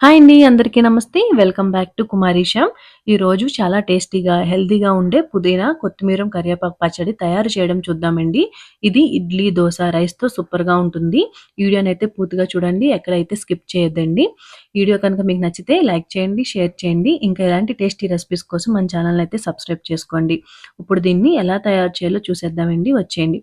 Hi అండి. అందరికీ నమస్తే. వెల్కమ్ బ్యాక్ టు కుమారి శ్యామ్. ఈరోజు చాలా టేస్టీగా, హెల్తీగా ఉండే పుదీనా, కొత్తిమీర, కరివేపాకు పచ్చడి తయారు చేయడం చూద్దామండి. ఇది ఇడ్లీ, దోస, రైస్‌తో సూపర్‌గా ఉంటుంది. వీడియోనైతే పూర్తిగా చూడండి. ఎక్కడైతే స్కిప్ చేయొద్దండి. వీడియో కనుక మీకు నచ్చితే లైక్ చేయండి, షేర్ చేయండి. ఇంకా ఇలాంటి టేస్టీ రెసిపీస్ కోసం మన ఛానల్‌ని అయితే సబ్స్క్రైబ్ చేసుకోండి. ఇప్పుడు దీన్ని ఎలా తయారు చేయాలో చూసేద్దామండి. వచ్చేయండి.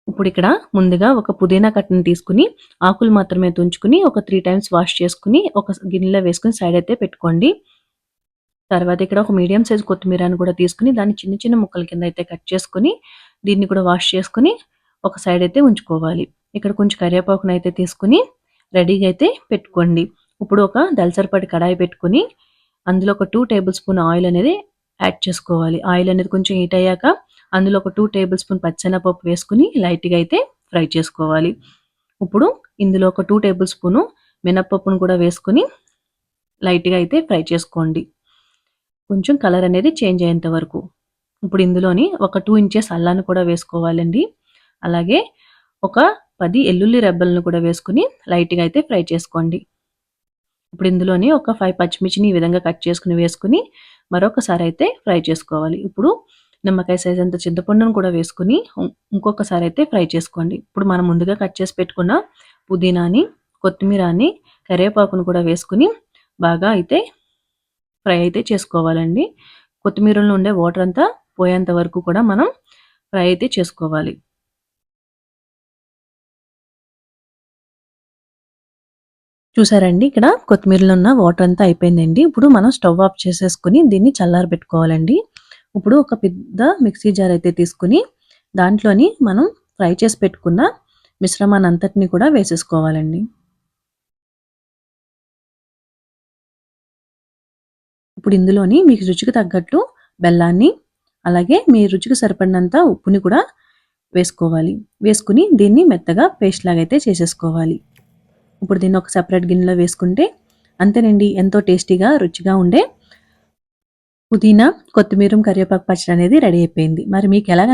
ఇప్పుడిక్కడ ముందుగా ఒక పుదీనా కట్టను తీసుకొని, ఆకులు మాత్రమే తుంచుకొని, ఒక 3 టైమ్స్ వాష్ చేసుకొని, ఒక గిన్నెలో వేసుకొని సైడ్ అయితే పెట్టుకోండి. తర్వాత ఇక్కడ ఒక మీడియం సైజ్ కొత్తిమీరను కూడా తీసుకొని, దాన్ని చిన్న చిన్న ముక్కల కింద అయితే కట్ చేసుకొని, దీన్ని కూడా వాష్ చేసుకొని, ఒక సైడ్ అయితే ఉంచుకోవాలి. ఇక్కడ కొంచెం కరివేపాకునైతే తీసుకొని, రెడీగా అయితే పెట్టుకోండి. ఇప్పుడు ఒక దలసరిపాటి కడాయి పెట్టుకొని, అందులో ఒక 2 టేబుల్ స్పూన్ ఆయిల్ అనేది యాడ్ చేసుకోవాలి. ఆయిల్ అనేది కొంచెం హీట్ అయ్యాక అందులో ఒక 2 టేబుల్ స్పూన్ పచ్చెనపప్పు వేసుకొని లైట్‌గా అయితే ఫ్రై చేసుకోవాలి. ఇప్పుడు ఇందులో ఒక 2 టేబుల్ స్పూను మినపప్పును కూడా వేసుకొని లైట్‌గా అయితే ఫ్రై చేసుకోండి. కొంచెం కలర్ అనేది చేంజ్ అయ్యేంత వరకు. ఇప్పుడు ఇందులోని ఒక 2 ఇంచెస్ అల్లాన్ని కూడా వేసుకోవాలండి. అలాగే ఒక 10 ఎల్లుల్లి రెబ్బలను కూడా వేసుకొని లైట్‌గా అయితే ఫ్రై చేసుకోండి. ఇప్పుడు ఇందులోని ఒక 5 పచ్చిమిర్చిని ఈ విధంగా కట్ చేసుకొని వేసుకొని మరొకసారి అయితే ఫ్రై చేసుకోవాలి. ఇప్పుడు నిమ్మకాయ సైజ్ అంత చింతపండును కూడా వేసుకొని ఇంకొకసారి అయితే ఫ్రై చేసుకోండి. ఇప్పుడు మనం ముందుగా కట్ చేసి పెట్టుకున్న పుదీనాని, కొత్తిమీరని, కరివేపాకును కూడా వేసుకొని బాగా అయితే ఫ్రై అయితే చేసుకోవాలండి. కొత్తిమీరలో ఉండే వాటర్ అంతా పోయేంత వరకు కూడా మనం ఫ్రై అయితే చేసుకోవాలి. చూసారండి ఇక్కడ కొత్తిమీరలో ఉన్న వాటర్ అంతా అయిపోయిందండి. ఇప్పుడు మనం స్టవ్ ఆఫ్ చేసేసుకొని దీన్ని చల్లారబెట్టుకోవాలండి. ఇప్పుడు ఒక పెద్ద మిక్సీ జార్ అయితే తీసుకొని దాంట్లోని మనం ఫ్రై చేసి పెట్టుకున్న మిశ్రమాన్ని అంతటిని కూడా వేసేసుకోవాలండి. ఇప్పుడు ఇందులోని మీకు రుచికి తగ్గట్టు బెల్లాన్ని, అలాగే మీ రుచికి సరిపడినంత ఉప్పుని కూడా వేసుకోవాలి. వేసుకుని దీన్ని మెత్తగా పేస్ట్ లాగా అయితే చేసేసుకోవాలి. ఇప్పుడు దీన్ని ఒక సెపరేట్ గిన్నెలో వేసుకుంటే అంతేనండి, ఎంతో టేస్టీగా, రుచిగా ఉండే పుదీనా, కొత్తిమీర, కరివేపాకు పచ్చడి అనేది రెడీ అయిపోయింది. మరి మీకు ఎలాగ